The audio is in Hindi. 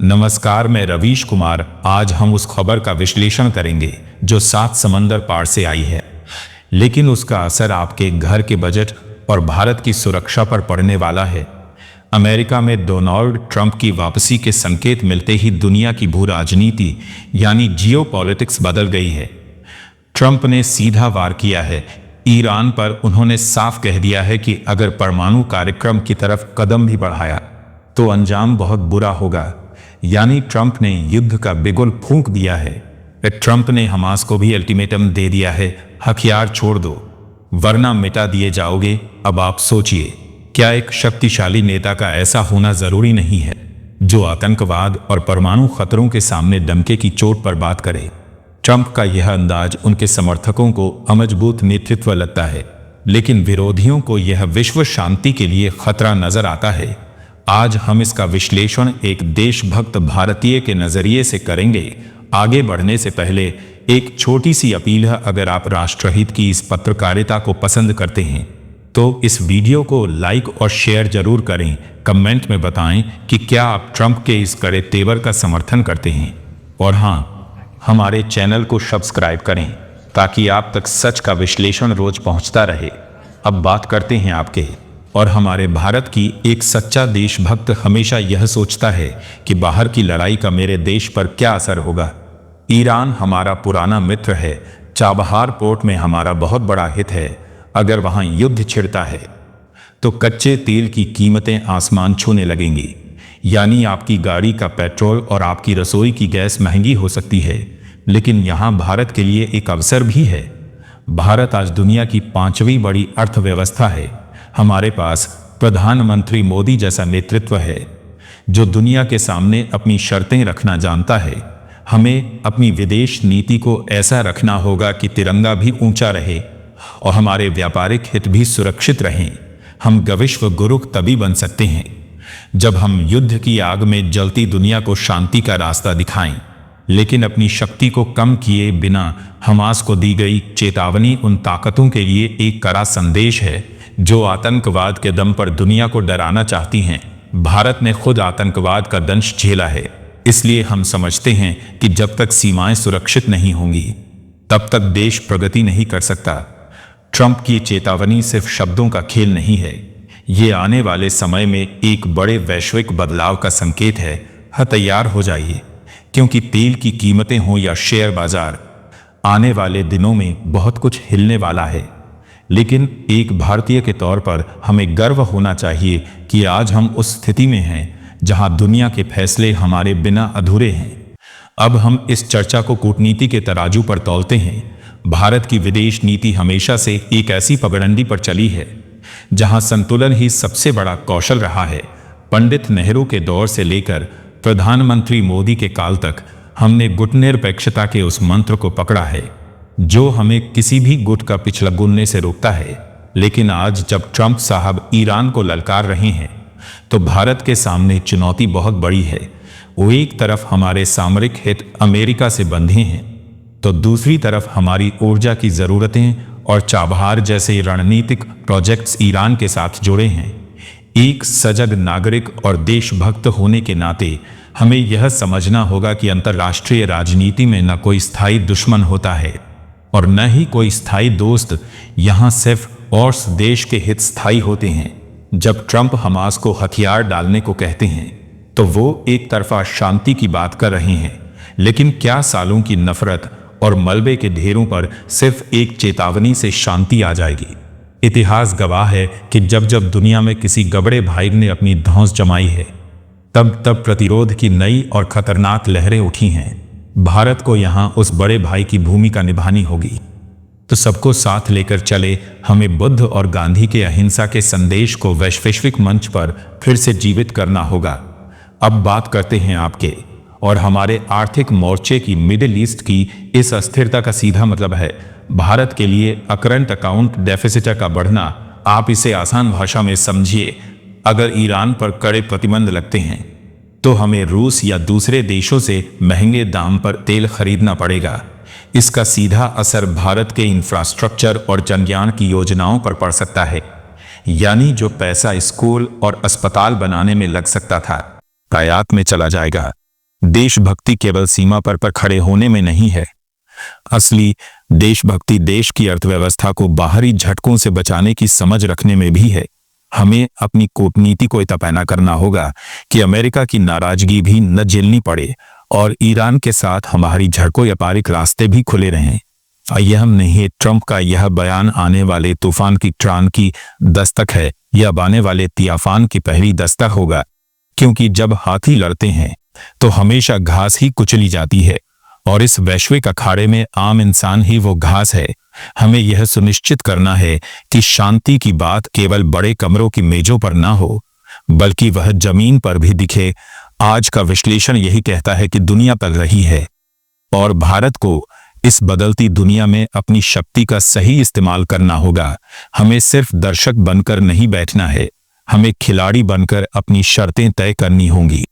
नमस्कार, मैं रवीश कुमार। आज हम उस खबर का विश्लेषण करेंगे जो 7 समंदर पार से आई है, लेकिन उसका असर आपके घर के बजट और भारत की सुरक्षा पर पड़ने वाला है। अमेरिका में डोनाल्ड ट्रंप की वापसी के संकेत मिलते ही दुनिया की भू राजनीति यानी जियोपॉलिटिक्स बदल गई है। ट्रंप ने सीधा वार किया है ईरान पर। उन्होंने साफ कह दिया है कि अगर परमाणु कार्यक्रम की तरफ कदम भी बढ़ाया तो अंजाम बहुत बुरा होगा। यानी ट्रंप ने युद्ध का बिगुल फूंक दिया है। ट्रंप ने हमास को भी अल्टीमेटम दे दिया है, हथियार छोड़ दो वरना मिटा दिए जाओगे। अब आप सोचिए, क्या एक शक्तिशाली नेता का ऐसा होना जरूरी नहीं है जो आतंकवाद और परमाणु खतरों के सामने डंके की चोट पर बात करे? ट्रंप का यह अंदाज उनके समर्थकों को अमजबूत नेतृत्व लगता है, लेकिन विरोधियों को यह विश्व शांति के लिए खतरा नजर आता है। आज हम इसका विश्लेषण एक देशभक्त भारतीय के नजरिए से करेंगे। आगे बढ़ने से पहले एक छोटी सी अपील है, अगर आप राष्ट्रहित की इस पत्रकारिता को पसंद करते हैं तो इस वीडियो को लाइक और शेयर जरूर करें। कमेंट में बताएं कि क्या आप ट्रंप के इस कड़े तेवर का समर्थन करते हैं, और हाँ, हमारे चैनल को सब्सक्राइब करें ताकि आप तक सच का विश्लेषण रोज पहुंचता रहे। अब बात करते हैं आपके और हमारे भारत की। एक सच्चा देशभक्त हमेशा यह सोचता है कि बाहर की लड़ाई का मेरे देश पर क्या असर होगा। ईरान हमारा पुराना मित्र है, चाबहार पोर्ट में हमारा बहुत बड़ा हित है। अगर वहां युद्ध छिड़ता है तो कच्चे तेल की कीमतें आसमान छूने लगेंगी, यानी आपकी गाड़ी का पेट्रोल और आपकी रसोई की गैस महंगी हो सकती है। लेकिन यहाँ भारत के लिए एक अवसर भी है। भारत आज दुनिया की 5वीं बड़ी अर्थव्यवस्था है। हमारे पास प्रधानमंत्री मोदी जैसा नेतृत्व है जो दुनिया के सामने अपनी शर्तें रखना जानता है। हमें अपनी विदेश नीति को ऐसा रखना होगा कि तिरंगा भी ऊंचा रहे और हमारे व्यापारिक हित भी सुरक्षित रहें। हम विश्व गुरु तभी बन सकते हैं जब हम युद्ध की आग में जलती दुनिया को शांति का रास्ता दिखाएं। लेकिन अपनी शक्ति को कम किए बिना हमास को दी गई चेतावनी उन ताकतों के लिए एक कड़ा संदेश है जो आतंकवाद के दम पर दुनिया को डराना चाहती हैं। भारत ने खुद आतंकवाद का दंश झेला है, इसलिए हम समझते हैं कि जब तक सीमाएं सुरक्षित नहीं होंगी तब तक देश प्रगति नहीं कर सकता। ट्रंप की चेतावनी सिर्फ शब्दों का खेल नहीं है, ये आने वाले समय में एक बड़े वैश्विक बदलाव का संकेत है। तैयार हो जाइए, क्योंकि तेल की कीमतें हों या शेयर बाजार, आने वाले दिनों में बहुत कुछ हिलने वाला है। लेकिन एक भारतीय के तौर पर हमें गर्व होना चाहिए कि आज हम उस स्थिति में हैं जहां दुनिया के फैसले हमारे बिना अधूरे हैं। अब हम इस चर्चा को कूटनीति के तराजू पर तौलते हैं। भारत की विदेश नीति हमेशा से एक ऐसी पगडंडी पर चली है जहां संतुलन ही सबसे बड़ा कौशल रहा है। पंडित नेहरू के दौर से लेकर प्रधानमंत्री मोदी के काल तक हमने गुटनिरपेक्षता के उस मंत्र को पकड़ा है जो हमें किसी भी गुट का पिछला गुनने से रोकता है। लेकिन आज जब ट्रंप साहब ईरान को ललकार रहे हैं तो भारत के सामने चुनौती बहुत बड़ी है। वो एक तरफ हमारे सामरिक हित अमेरिका से बंधे हैं तो दूसरी तरफ हमारी ऊर्जा की ज़रूरतें और चाबहार जैसे रणनीतिक प्रोजेक्ट्स ईरान के साथ जुड़े हैं। एक सजग नागरिक और देशभक्त होने के नाते हमें यह समझना होगा कि अंतर्राष्ट्रीय राजनीति में न कोई स्थायी दुश्मन होता है और न ही कोई स्थायी दोस्त। यहाँ सिर्फ और देश के हित स्थायी होते हैं। जब ट्रंप हमास को हथियार डालने को कहते हैं तो वो एक तरफा शांति की बात कर रहे हैं, लेकिन क्या सालों की नफरत और मलबे के ढेरों पर सिर्फ एक चेतावनी से शांति आ जाएगी? इतिहास गवाह है कि जब जब दुनिया में किसी गबड़े भाई ने अपनी धौंस जमाई है तब तब प्रतिरोध की नई और खतरनाक लहरें उठी हैं। भारत को यहाँ उस बड़े भाई की भूमिका निभानी होगी। तो सबको साथ लेकर चले। हमें बुद्ध और गांधी के अहिंसा के संदेश को वैश्विक मंच पर फिर से जीवित करना होगा। अब बात करते हैं आपके और हमारे आर्थिक मोर्चे की। मिडिल ईस्ट की इस अस्थिरता का सीधा मतलब है भारत के लिए करंट अकाउंट डेफिसिट का बढ़ना। आप इसे आसान भाषा में समझिए, अगर ईरान पर कड़े प्रतिबंध लगते हैं तो हमें रूस या दूसरे देशों से महंगे दाम पर तेल खरीदना पड़ेगा। इसका सीधा असर भारत के इंफ्रास्ट्रक्चर और जनज्ञान की योजनाओं पर पड़ सकता है, यानी जो पैसा स्कूल और अस्पताल बनाने में लग सकता था आयात में चला जाएगा। देशभक्ति केवल सीमा पर खड़े होने में नहीं है। असली देशभक्ति देश की अर्थव्यवस्था को बाहरी झटकों से बचाने की समझ रखने में भी है। हमें अपनी कूटनीति को इतना पैना करना होगा कि अमेरिका की नाराजगी भी न झेलनी पड़े और ईरान के साथ हमारी झटकों व्यापारिक रास्ते भी खुले रहें। यह नहीं ट्रंप का यह बयान आने वाले तूफान की ट्रान की दस्तक है, यह आने वाले तियाफान की पहली दस्तक होगा, क्योंकि जब हाथी लड़ते हैं तो हमेशा घास ही कुचली जाती है और इस वैश्विक अखाड़े में आम इंसान ही वो घास है। हमें यह सुनिश्चित करना है कि शांति की बात केवल बड़े कमरों की मेजों पर ना हो, बल्कि वह जमीन पर भी दिखे। आज का विश्लेषण यही कहता है कि दुनिया पल रही है और भारत को इस बदलती दुनिया में अपनी शक्ति का सही इस्तेमाल करना होगा। हमें सिर्फ दर्शक बनकर नहीं बैठना है, हमें खिलाड़ी बनकर अपनी शर्तें तय करनी होंगी।